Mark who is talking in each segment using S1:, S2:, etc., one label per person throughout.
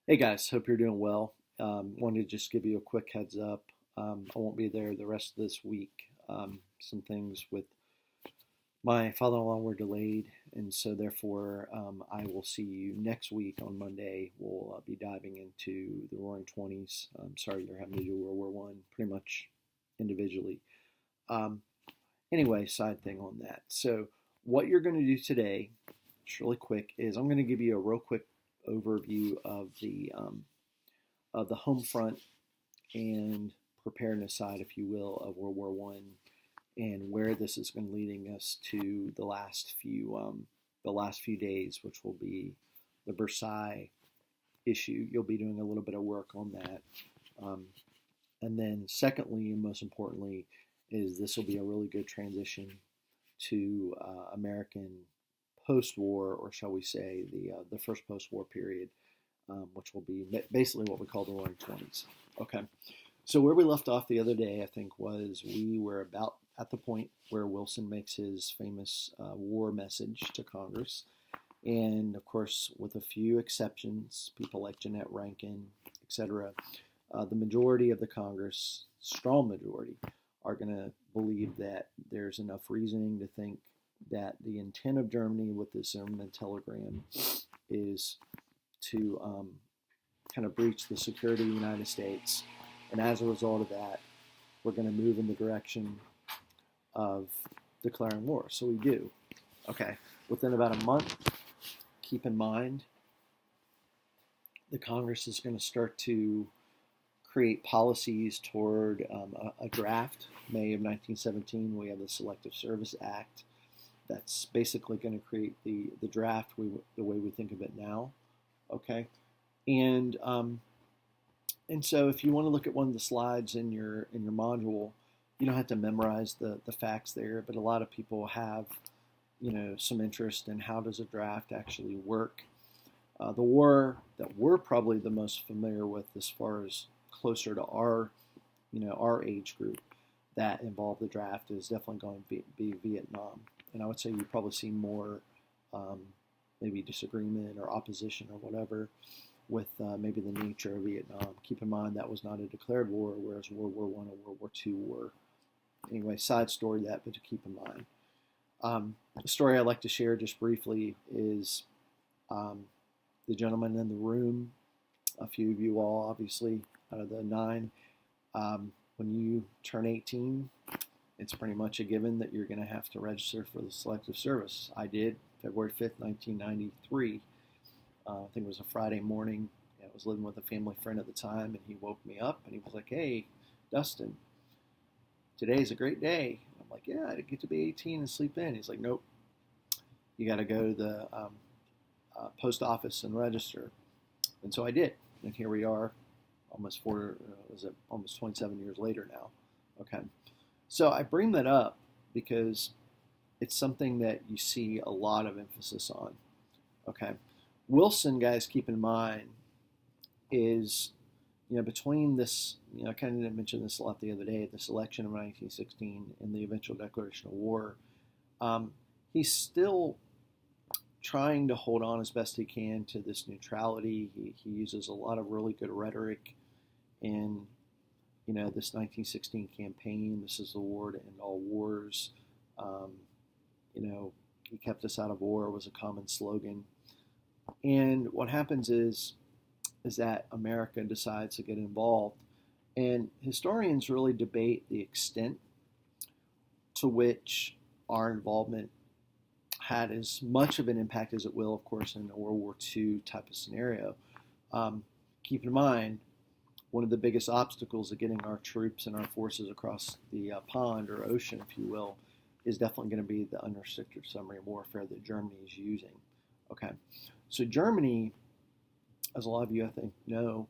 S1: Hey guys, hope you're doing well. Wanted to just give you a quick heads up. I won't be there the rest of this week. Some things with my father-in-law were delayed, and so therefore I will see you next week on Monday. We'll be diving into the Roaring Twenties. I'm sorry you're having to do World War One pretty much individually. Um, anyway, side thing on that. So what you're going to do today, just really quick, is I'm going to give you a real quick overview of the home front and preparedness side, if you will, of World War One, and where this is going to leading us to the last few days, which will be the Versailles issue. You'll be doing a little bit of work on that, um, and then secondly, and most importantly, is this will be a really good transition to American post-war, or shall we say, the first post-war period, which will be basically what we call the Roaring Twenties. Okay, so where we left off the other day, I think, was we were about at the point where Wilson makes his famous war message to Congress, and of course, with a few exceptions, people like Jeanette Rankin, etc., the majority of the Congress, strong majority, are going to believe that there's enough reasoning to think that the intent of Germany with this Zimmerman telegram is to kind of breach the security of the United States. And as a result of that, we're going to move in the direction of declaring war. So we do. Okay. Within about a month, keep in mind, the Congress is going to start to create policies toward a draft. May of 1917, we have the Selective Service Act. That's basically going to create the draft the way we think of it now. Okay. And so if you want to look at one of the slides in your module, you don't have to memorize the facts there, but a lot of people have some interest in how does a draft actually work. The war that we're probably the most familiar with, as far as closer to our age group, that involved the draft, is definitely going to be Vietnam. And I would say you probably see more maybe disagreement or opposition or whatever with maybe the nature of Vietnam. Keep in mind that was not a declared war, whereas World War One and World War Two were. Anyway, side story that, but to keep in mind. The story I'd like to share just briefly is the gentleman in the room. A few of you all, obviously, out of the 9, when you turn 18, it's pretty much a given that you're going to have to register for the Selective Service. I did, February 5th, 1993. I think it was a Friday morning. I was living with a family friend at the time, and he woke me up, and he was like, "Hey, Dustin, today's a great day." I'm like, "Yeah, I get to be 18 and sleep in." He's like, "Nope, you got to go to the post office and register." And so I did, and here we are, almost 27 years later now. Okay, so I bring that up because it's something that you see a lot of emphasis on. Okay, Wilson, guys, keep in mind, is between this, I kind of mentioned this a lot the other day, this election of 1916 and the eventual declaration of war. He's still trying to hold on as best he can to this neutrality. He uses a lot of really good rhetoric in this 1916 campaign. This is the war to end all wars. He kept us out of war was a common slogan. And what happens is that America decides to get involved. And historians really debate the extent to which our involvement had as much of an impact as it will, of course, in a World War II type of scenario. Keep in mind, one of the biggest obstacles of getting our troops and our forces across the pond or ocean, if you will, is definitely going to be the unrestricted submarine warfare that Germany is using. Okay, so Germany, as a lot of you I think know,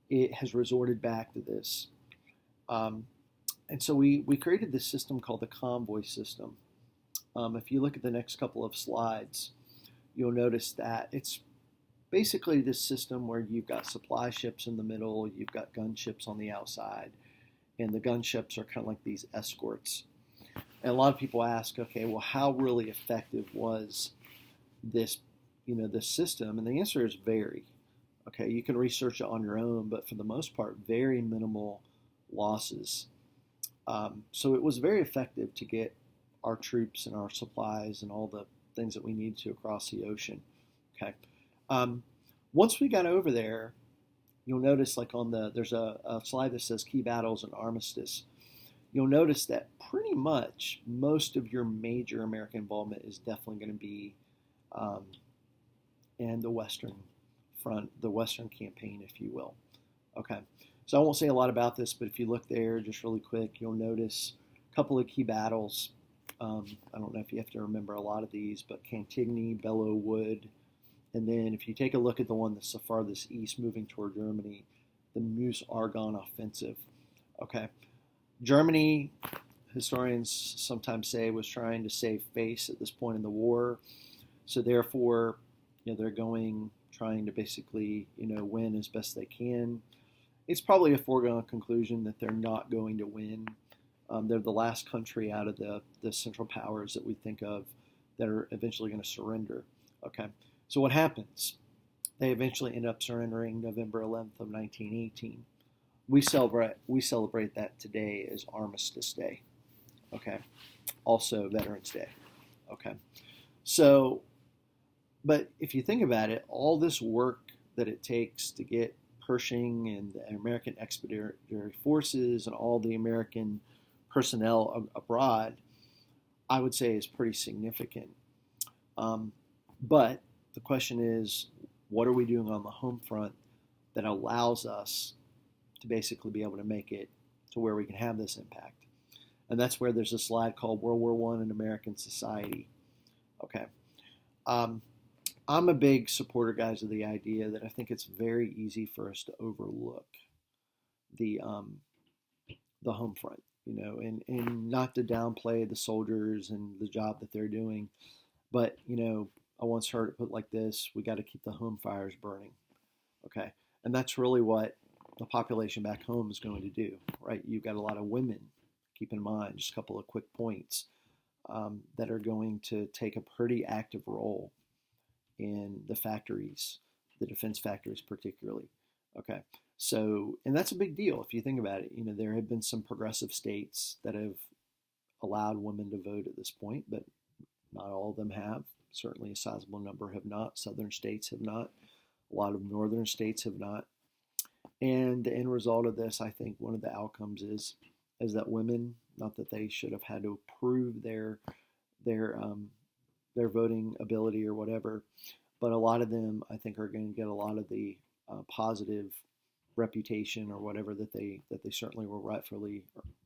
S1: it has resorted back to this. And so we created this system called the convoy system. If you look at the next couple of slides, you'll notice that it's basically this system where you've got supply ships in the middle, you've got gunships on the outside, and the gunships are kind of like these escorts. And a lot of people ask, okay, well, how really effective was this, this system? And the answer is very. Okay, you can research it on your own, but for the most part, very minimal losses. So it was very effective to get our troops and our supplies and all the things that we need to across the ocean. Okay. Um, Once we got over there, you'll notice like there's a slide that says key battles and armistice. You'll notice that pretty much most of your major American involvement is definitely going to be um, in the Western front, the Western campaign, if you will. Okay. So I won't say a lot about this, but if you look there just really quick, you'll notice a couple of key battles. I don't know if you have to remember a lot of these, but Cantigny, Belleau Wood, and then if you take a look at the one that's the farthest east moving toward Germany, the Meuse-Argonne offensive. Okay. Germany, historians sometimes say, was trying to save face at this point in the war. So therefore, they're trying to basically, win as best they can. It's probably a foregone conclusion that they're not going to win. They're the last country out of the Central Powers that we think of that are eventually going to surrender. Okay, so what happens? They eventually end up surrendering November 11th of 1918. We celebrate that today as Armistice Day. Okay, also Veterans Day. Okay, so but if you think about it, all this work that it takes to get Pershing and the American Expeditionary Forces and all the American personnel abroad, I would say is pretty significant. But the question is, what are we doing on the home front that allows us to basically be able to make it to where we can have this impact? And that's where there's a slide called World War I in American Society. Okay. I'm a big supporter, guys, of the idea that I think it's very easy for us to overlook the home front, and not to downplay the soldiers and the job that they're doing, but I once heard it put like this: we got to keep the home fires burning. Okay, and that's really what the population back home is going to do, right? You've got a lot of women. Keep in mind, just a couple of quick points that are going to take a pretty active role in the factories, the defense factories particularly. Okay, so, and that's a big deal if you think about it. There have been some progressive states that have allowed women to vote at this point, but not all of them have. Certainly a sizable number have not. Southern states have not. A lot of northern states have not. And the end result of this, I think one of the outcomes is that women, not that they should have had to prove their voting ability or whatever, but a lot of them, I think, are going to get a lot of the positive reputation or whatever that they certainly were rightfully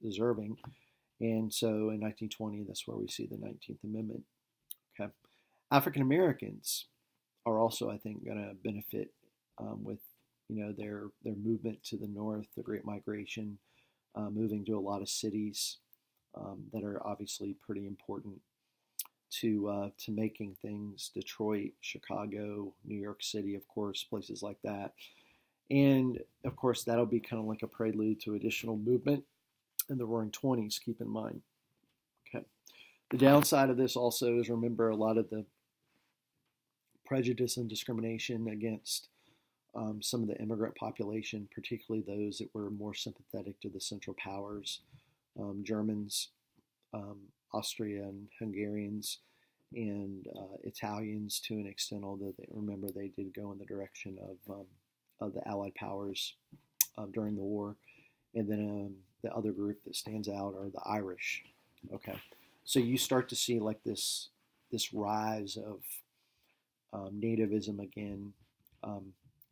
S1: deserving. And so in 1920, that's where we see the 19th Amendment. Okay, African Americans are also, I think, going to benefit with their movement to the north, the Great Migration, moving to a lot of cities that are obviously pretty important to making things. Detroit, Chicago, New York City, of course, places like that. And of course, that'll be kind of like a prelude to additional movement in the Roaring Twenties. Keep in mind. Okay. The downside of this also is, remember, a lot of the prejudice and discrimination against some of the immigrant population, particularly those that were more sympathetic to the Central Powers, Germans, Austria and Hungarians, and Italians to an extent, although remember they did go in the direction of the Allied powers during the war. And then the other group that stands out are the Irish. Okay, so you start to see like this rise of nativism again,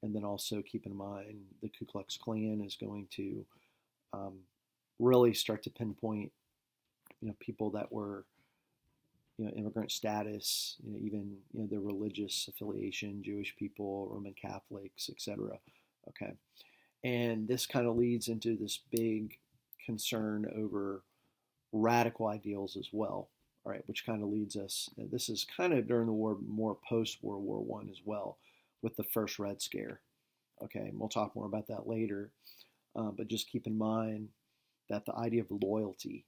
S1: and then also keep in mind the Ku Klux Klan is going to really start to pinpoint people that were immigrant status, even their religious affiliation, Jewish people, Roman Catholics, etc. Okay, and this kind of leads into this big concern over radical ideals as well. All right, which kind of leads us. This is kind of during the war, more post World War I as well, with the first Red Scare. Okay, and we'll talk more about that later. But just keep in mind that the idea of loyalty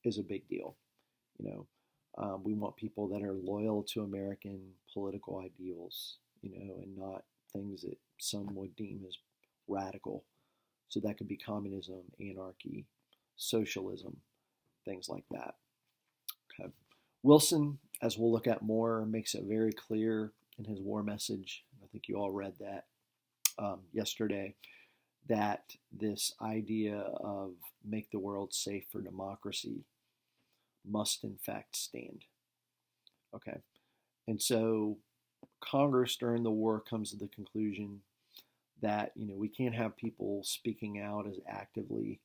S1: is a big deal. We want people that are loyal to American political ideals, and not things that some would deem as radical. So that could be communism, anarchy, socialism, things like that. Okay. Wilson, as we'll look at more, makes it very clear in his war message. I think you all read that yesterday, that this idea of make the world safe for democracy must in fact stand. Okay. And so Congress during the war comes to the conclusion that we can't have people speaking out as actively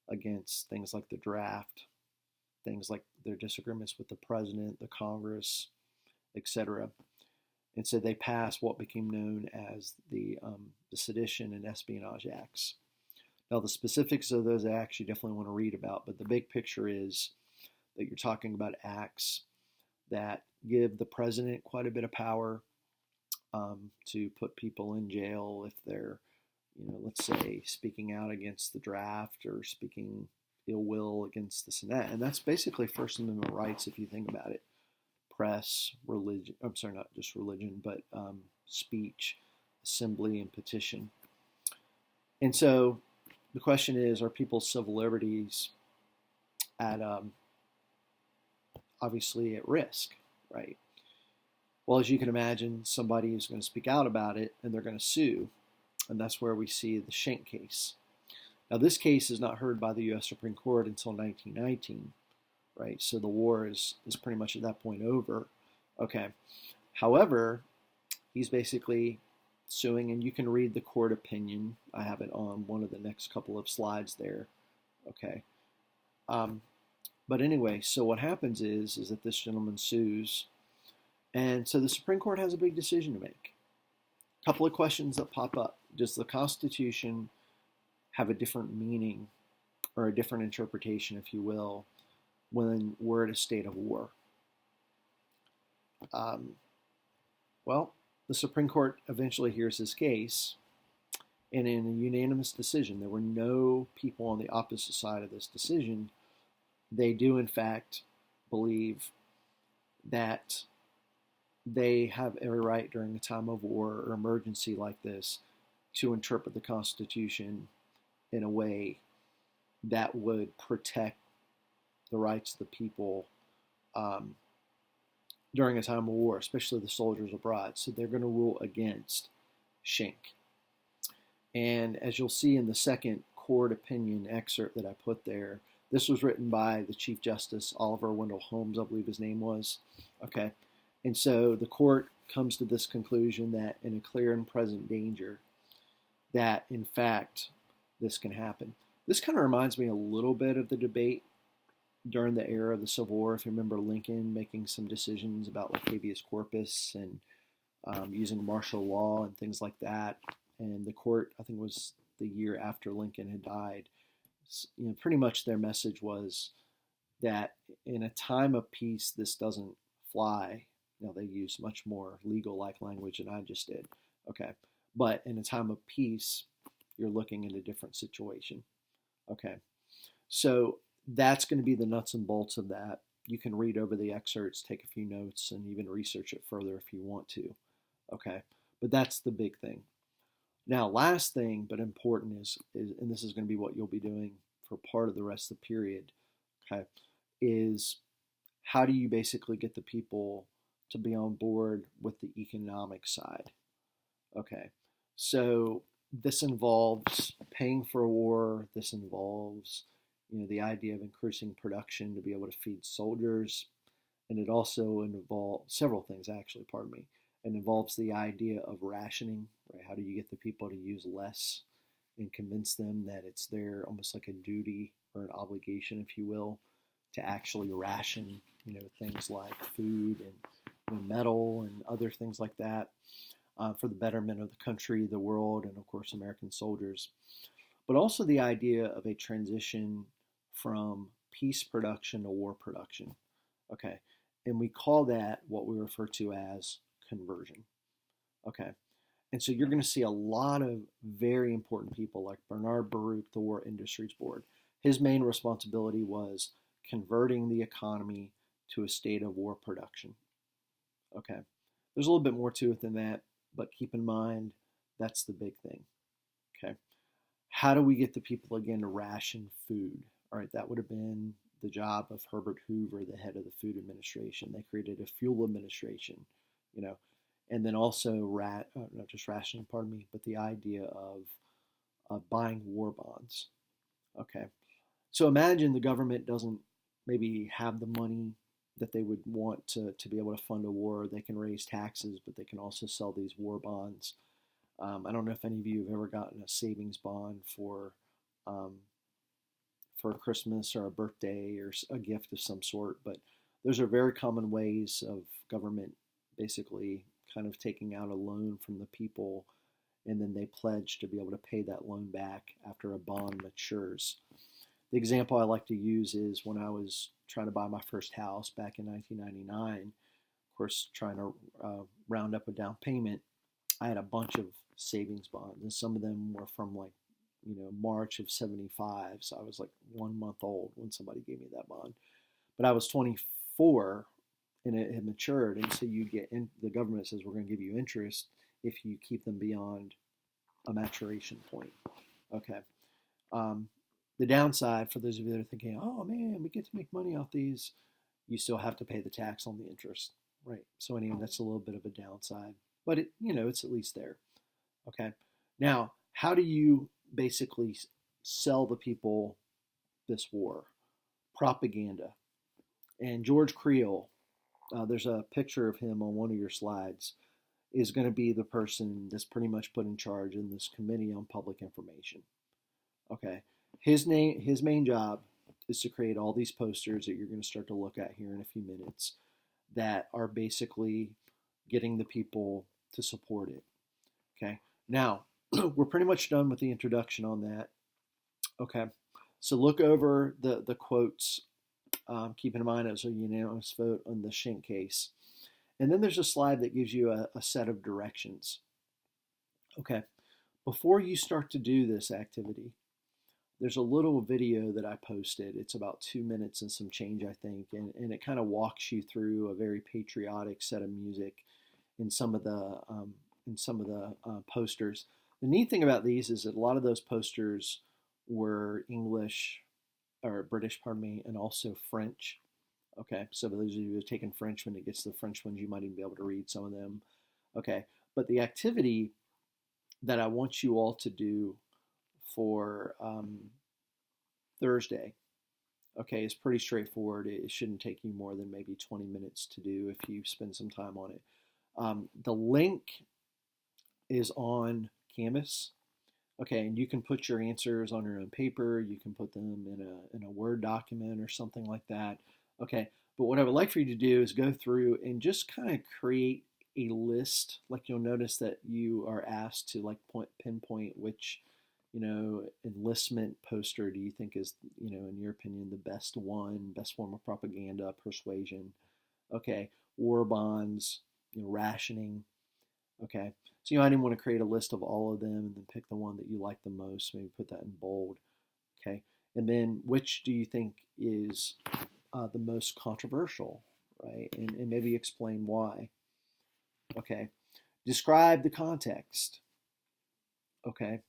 S1: against things like the draft, things like their disagreements with the president, the Congress, etc. And so they passed what became known as the Sedition and Espionage Acts. Now, the specifics of those acts you definitely want to read about, but the big picture is that you're talking about acts that give the president quite a bit of power to put people in jail if they're, let's say, speaking out against the draft or speaking ill will against this and that. And that's basically First Amendment rights if you think about it. Press, religion, I'm sorry, not just religion, but speech, assembly, and petition. And so the question is, are people's civil liberties at obviously at risk, right? Well, as you can imagine, somebody is going to speak out about it and they're going to sue. And that's where we see the Shank case. Now, this case is not heard by the U.S. Supreme Court until 1919, right? So the war is pretty much at that point over. Okay. However, he's basically suing, and you can read the court opinion. I have it on one of the next couple of slides there. Okay. But anyway, so what happens is that this gentleman sues. And so the Supreme Court has a big decision to make. A couple of questions that pop up. Does the Constitution have a different meaning or a different interpretation, if you will, when we're at a state of war? Well, the Supreme Court eventually hears his case, and in a unanimous decision, there were no people on the opposite side of this decision. They do, in fact, believe that they have every right during a time of war or emergency like this to interpret the Constitution in a way that would protect the rights of the people during a time of war, especially the soldiers abroad. So they're going to rule against Shank. And as you'll see in the second court opinion excerpt that I put there, this was written by the Chief Justice Oliver Wendell Holmes, I believe his name was. Okay. And so the court comes to this conclusion that in a clear and present danger, that in fact this can happen. This kind of reminds me a little bit of the debate during the era of the Civil War. If you remember Lincoln making some decisions about like habeas corpus and using martial law and things like that. And the court, I think it was the year after Lincoln had died, pretty much their message was that in a time of peace, this doesn't fly. Now, they use much more legal-like language than I just did. Okay. But in a time of peace, you're looking at a different situation. Okay. So that's going to be the nuts and bolts of that. You can read over the excerpts, take a few notes, and even research it further if you want to. Okay. But that's the big thing. Now, last thing, but important is and this is going to be what you'll be doing for part of the rest of the period, okay, is how do you basically get the people to be on board with the economic side? Okay, so this involves paying for a war. This involves, the idea of increasing production to be able to feed soldiers. And it also involves several things, actually, pardon me. It involves the idea of rationing, right? How do you get the people to use less and convince them that it's their almost like a duty or an obligation, if you will, to actually ration, things like food and metal and other things like that for the betterment of the country, the world, and of course American soldiers. But also the idea of a transition from peace production to war production. Okay, and we call that what we refer to as conversion. Okay, and so you're going to see a lot of very important people like Bernard Baruch, the War Industries Board. His main responsibility was converting the economy to a state of war production. Okay, there's a little bit more to it than that, but keep in mind That's the big thing. Okay. How do we get the people again to ration food? All right, that would have been the job of Herbert Hoover, the head of the Food Administration. They created a fuel administration, you know, and then also not just rationing, pardon me, but the idea of buying war bonds. Okay, so imagine the government doesn't maybe have the money that they would want to be able to fund a war. They can raise taxes, but they can also sell these war bonds. I don't know if any of you have ever gotten a savings bond um, for Christmas or a birthday or a gift of some sort, but those are very common ways of government basically kind of taking out a loan from the people, and then they pledge to be able to pay that loan back after a bond matures. The example I like to use is when I was trying to buy my first house back in 1999, of course, trying to round up a down payment. I had a bunch of savings bonds, and some of them were from like, March of '75. So I was like 1 month old when somebody gave me that bond. But I was 24 and it had matured. And so the government says, we're going to give you interest if you keep them beyond a maturation point. Okay. The downside, for those of you that are thinking, oh man, we get to make money off these, you still have to pay the tax on the interest, right? So anyway, that's a little bit of a downside, but it's at least there. Okay. Now, how do you basically sell the people this war? Propaganda. And George Creel, there's a picture of him on one of your slides, is going to be the person that's pretty much put in charge in this Committee on Public Information. Okay. His main job is to create all these posters that you're going to start to look at here in a few minutes that are basically getting the people to support it. Okay. Now, we're pretty much done with the introduction on that. Okay. So look over the quotes. Keep in mind it was a unanimous vote on the Shank Case. And then there's a slide that gives you a set of directions. Okay. Before you start to do this activity, there's a little video that I posted. It's about 2 minutes and some change, I think, and it kind of walks you through a very patriotic set of music in some of the posters. The neat thing about these is that a lot of those posters were English or British, pardon me, and also French. Okay, so for those of you who have taken French, when it gets to the French ones, you might even be able to read some of them. Okay, but the activity that I want you all to do for Thursday, okay, is pretty straightforward. It shouldn't take you more than maybe 20 minutes to do if you spend some time on it. The link is on Canvas. Okay, and you can put your answers on your own paper. You can put them in a Word document or something like that. Okay, but what I would like for you to do is go through and just kind of create a list. Like you'll notice that you are asked to like pinpoint which enlistment poster do you think is, in your opinion, the best form of propaganda, persuasion. Okay, war bonds, rationing. Okay, so I didn't want to create a list of all of them and then pick the one that you like the most, maybe put that in bold. Okay, and then which do you think is the most controversial, right? And maybe explain why. Okay, describe the context. Okay,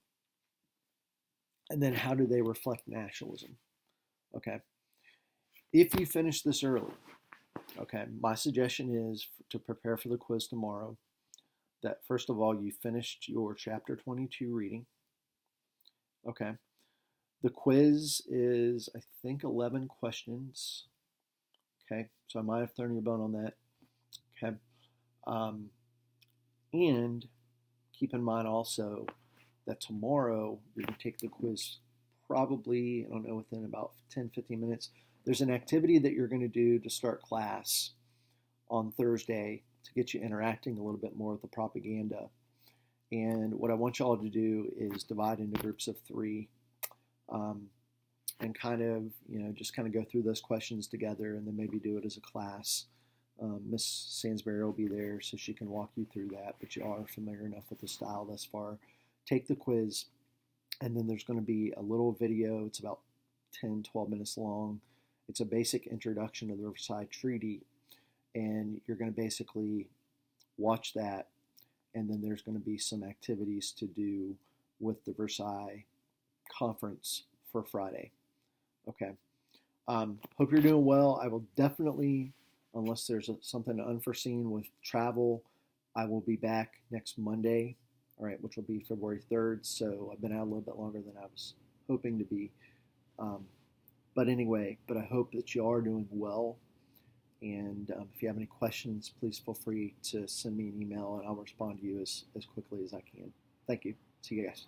S1: and then how do they reflect nationalism? Okay, if you finish this early, okay, my suggestion is to prepare for the quiz tomorrow, that first of all, you finished your chapter 22 reading. Okay, the quiz is, I think, 11 questions. Okay, so I might have thrown you a bone on that. Okay, and keep in mind also that tomorrow you're going to take the quiz probably, I don't know, within about 10-15 minutes. There's an activity that you're going to do to start class on Thursday to get you interacting a little bit more with the propaganda. And what I want y'all to do is divide into groups of 3 and kind of, just kind of go through those questions together and then maybe do it as a class. Miss Sansbury will be there so she can walk you through that, but you are familiar enough with the style thus far. Take the quiz, and then there's going to be a little video. It's about 10-12 minutes long. It's a basic introduction to the Versailles Treaty, and you're going to basically watch that and then there's going to be some activities to do with the Versailles conference for Friday. Okay. Hope you're doing well. I will definitely, unless there's something unforeseen with travel, I will be back next Monday, all right, which will be February 3rd. So I've been out a little bit longer than I was hoping to be. But anyway, I hope that you are doing well. And if you have any questions, please feel free to send me an email and I'll respond to you as quickly as I can. Thank you. See you guys.